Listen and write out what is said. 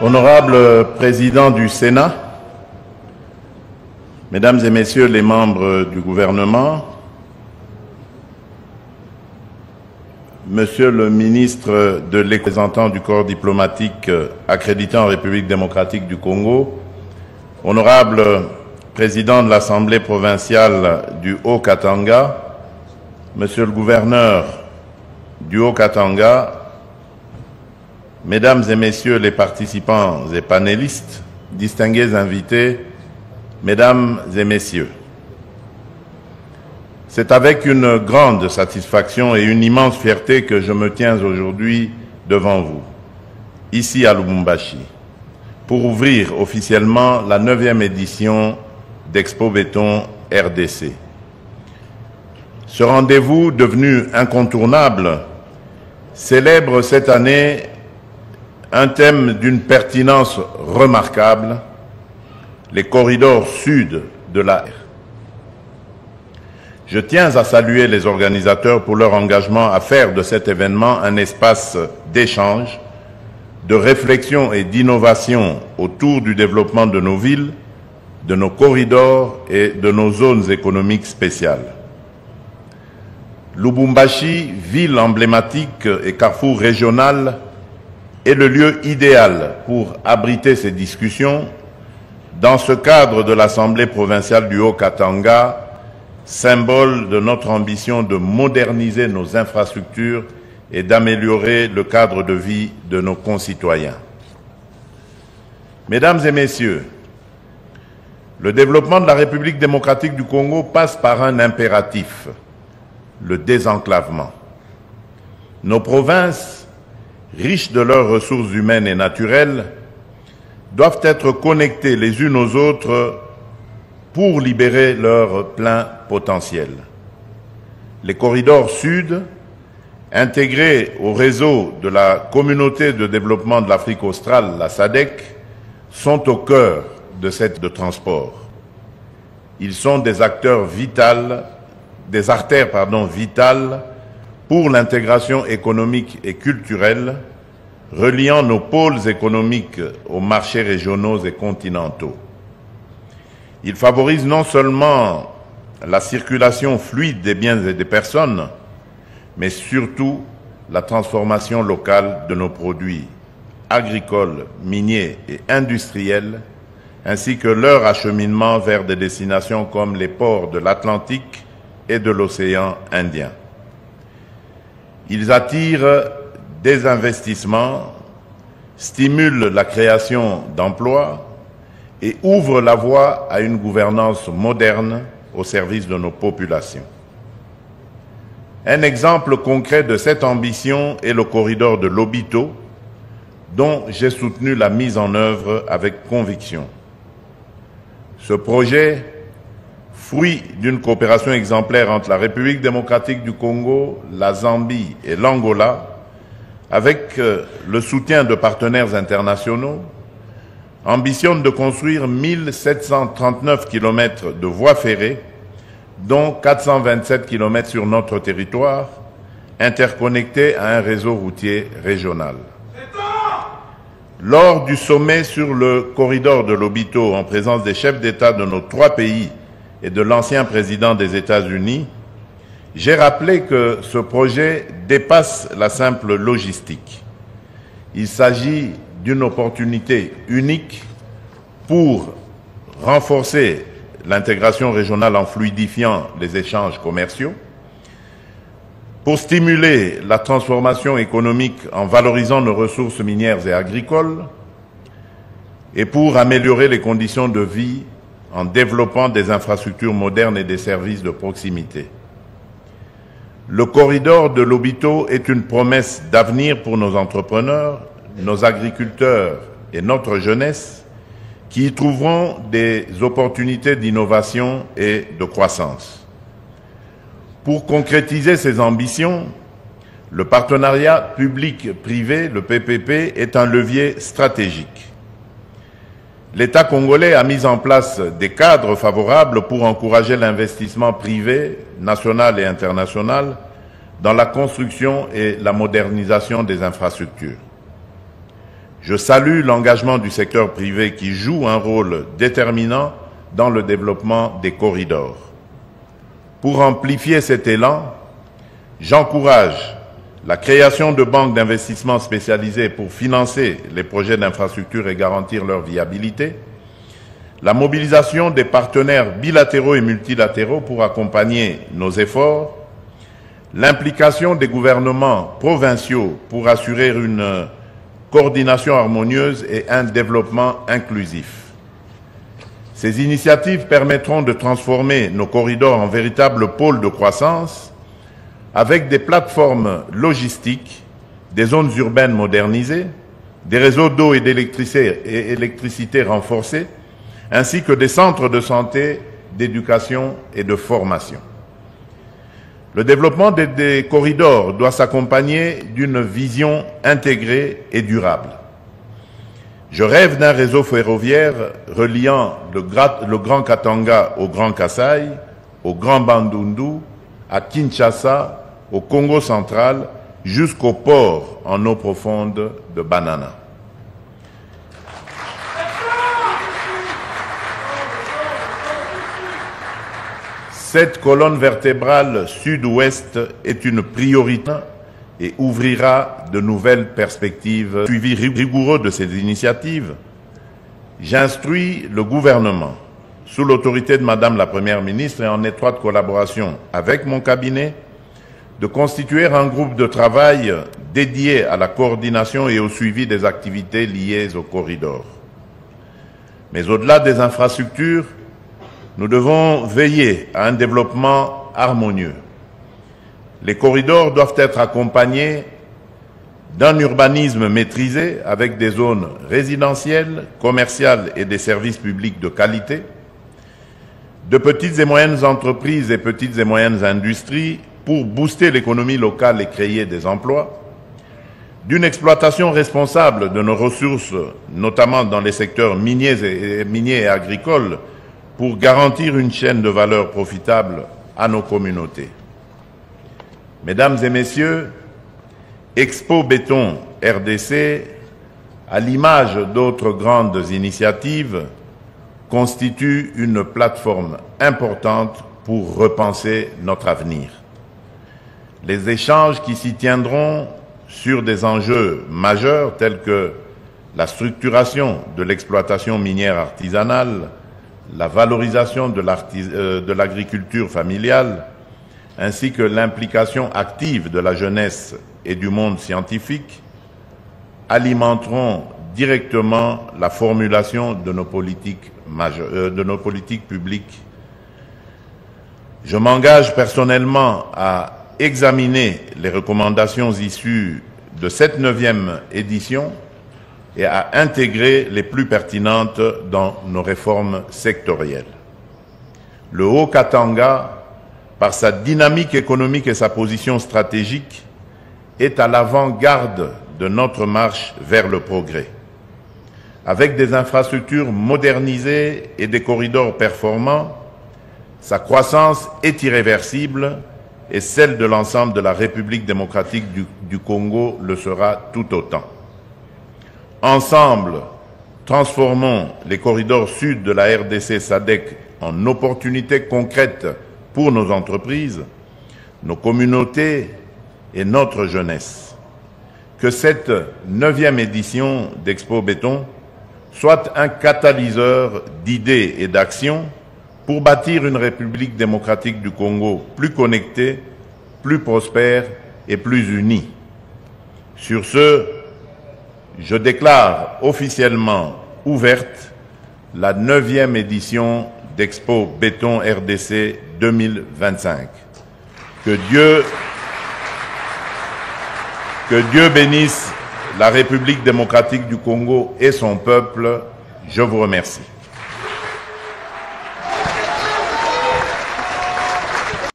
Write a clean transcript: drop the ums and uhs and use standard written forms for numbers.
Honorable Président du Sénat, Mesdames et Messieurs les membres du gouvernement, Monsieur le ministre de représentant du corps diplomatique accrédité en République démocratique du Congo, Honorable Président de l'Assemblée provinciale du Haut-Katanga, Monsieur le gouverneur du Haut-Katanga, Mesdames et Messieurs les participants et panélistes, distingués invités, Mesdames et Messieurs, c'est avec une grande satisfaction et une immense fierté que je me tiens aujourd'hui devant vous, ici à Lubumbashi, pour ouvrir officiellement la 9e édition d'Expo Béton RDC. Ce rendez-vous devenu incontournable célèbre cette année un thème d'une pertinence remarquable, les corridors sud de l'AR. Je tiens à saluer les organisateurs pour leur engagement à faire de cet événement un espace d'échange, de réflexion et d'innovation autour du développement de nos villes, de nos corridors et de nos zones économiques spéciales. Lubumbashi, ville emblématique et carrefour régional, est le lieu idéal pour abriter ces discussions dans ce cadre de l'Assemblée provinciale du Haut-Katanga, symbole de notre ambition de moderniser nos infrastructures et d'améliorer le cadre de vie de nos concitoyens. Mesdames et Messieurs, le développement de la République démocratique du Congo passe par un impératif, le désenclavement. Nos provinces, riches de leurs ressources humaines et naturelles, doivent être connectées les unes aux autres pour libérer leur plein potentiel. Les corridors sud, intégrés au réseau de la Communauté de développement de l'Afrique australe, la SADC, sont au cœur de cette transport. Ils sont des acteurs vitaux, des artères vitales pour l'intégration économique et culturelle, reliant nos pôles économiques aux marchés régionaux et continentaux. Il favorise non seulement la circulation fluide des biens et des personnes, mais surtout la transformation locale de nos produits agricoles, miniers et industriels, ainsi que leur acheminement vers des destinations comme les ports de l'Atlantique et de l'océan Indien. Ils attirent des investissements, stimulent la création d'emplois et ouvrent la voie à une gouvernance moderne au service de nos populations. Un exemple concret de cette ambition est le corridor de Lobito, dont j'ai soutenu la mise en œuvre avec conviction. Ce projet, fruit d'une coopération exemplaire entre la République démocratique du Congo, la Zambie et l'Angola, avec le soutien de partenaires internationaux, ambitionne de construire 1739 km de voies ferrées, dont 427 km sur notre territoire, interconnectés à un réseau routier régional. Lors du sommet sur le corridor de Lobito, en présence des chefs d'État de nos 3 pays et de l'ancien président des États-Unis, j'ai rappelé que ce projet dépasse la simple logistique. Il s'agit d'une opportunité unique pour renforcer l'intégration régionale en fluidifiant les échanges commerciaux, pour stimuler la transformation économique en valorisant nos ressources minières et agricoles, et pour améliorer les conditions de vie en développant des infrastructures modernes et des services de proximité. Le corridor de Lobito est une promesse d'avenir pour nos entrepreneurs, nos agriculteurs et notre jeunesse qui y trouveront des opportunités d'innovation et de croissance. Pour concrétiser ces ambitions, le partenariat public-privé, le PPP, est un levier stratégique. l'État congolais a mis en place des cadres favorables pour encourager l'investissement privé, national et international, dans la construction et la modernisation des infrastructures. Je salue l'engagement du secteur privé qui joue un rôle déterminant dans le développement des corridors. Pour amplifier cet élan, j'encourage la création de banques d'investissement spécialisées pour financer les projets d'infrastructure et garantir leur viabilité, la mobilisation des partenaires bilatéraux et multilatéraux pour accompagner nos efforts, l'implication des gouvernements provinciaux pour assurer une coordination harmonieuse et un développement inclusif. Ces initiatives permettront de transformer nos corridors en véritables pôles de croissance avec des plateformes logistiques, des zones urbaines modernisées, des réseaux d'eau et d'électricité renforcés, ainsi que des centres de santé, d'éducation et de formation. Le développement des corridors doit s'accompagner d'une vision intégrée et durable. Je rêve d'un réseau ferroviaire reliant le Grand Katanga au Grand Kasaï, au Grand Bandundu, à Kinshasa, au Congo central, jusqu'au port en eau profonde de Banana. Cette colonne vertébrale sud-ouest est une priorité et ouvrira de nouvelles perspectives. Suivi rigoureux de ces initiatives, j'instruis le gouvernement, sous l'autorité de Madame la Première ministre et en étroite collaboration avec mon cabinet, de constituer un groupe de travail dédié à la coordination et au suivi des activités liées au corridor. Mais au-delà des infrastructures, nous devons veiller à un développement harmonieux. Les corridors doivent être accompagnés d'un urbanisme maîtrisé avec des zones résidentielles, commerciales et des services publics de qualité, de petites et moyennes entreprises et petites et moyennes industries pour booster l'économie locale et créer des emplois, d'une exploitation responsable de nos ressources, notamment dans les secteurs miniers et agricoles, pour garantir une chaîne de valeur profitable à nos communautés. Mesdames et messieurs, Expo Béton RDC, à l'image d'autres grandes initiatives, constitue une plateforme importante pour repenser notre avenir. Les échanges qui s'y tiendront sur des enjeux majeurs tels que la structuration de l'exploitation minière artisanale, la valorisation de l'agriculture familiale, ainsi que l'implication active de la jeunesse et du monde scientifique, alimenteront directement la formulation de nos politiques publiques. Je m'engage personnellement à examiner les recommandations issues de cette 9e édition et à intégrer les plus pertinentes dans nos réformes sectorielles. Le Haut-Katanga, par sa dynamique économique et sa position stratégique, est à l'avant-garde de notre marche vers le progrès. Avec des infrastructures modernisées et des corridors performants, sa croissance est irréversible et celle de l'ensemble de la République démocratique du Congo le sera tout autant. Ensemble, transformons les corridors sud de la RDC SADC en opportunités concrètes pour nos entreprises, nos communautés et notre jeunesse. Que cette 9e édition d'Expo Béton soit un catalyseur d'idées et d'actions pour bâtir une République démocratique du Congo plus connectée, plus prospère et plus unie. Sur ce, je déclare officiellement ouverte la 9e édition d'Expo Béton RDC 2025. Que Dieu bénisse la République démocratique du Congo et son peuple. Je vous remercie.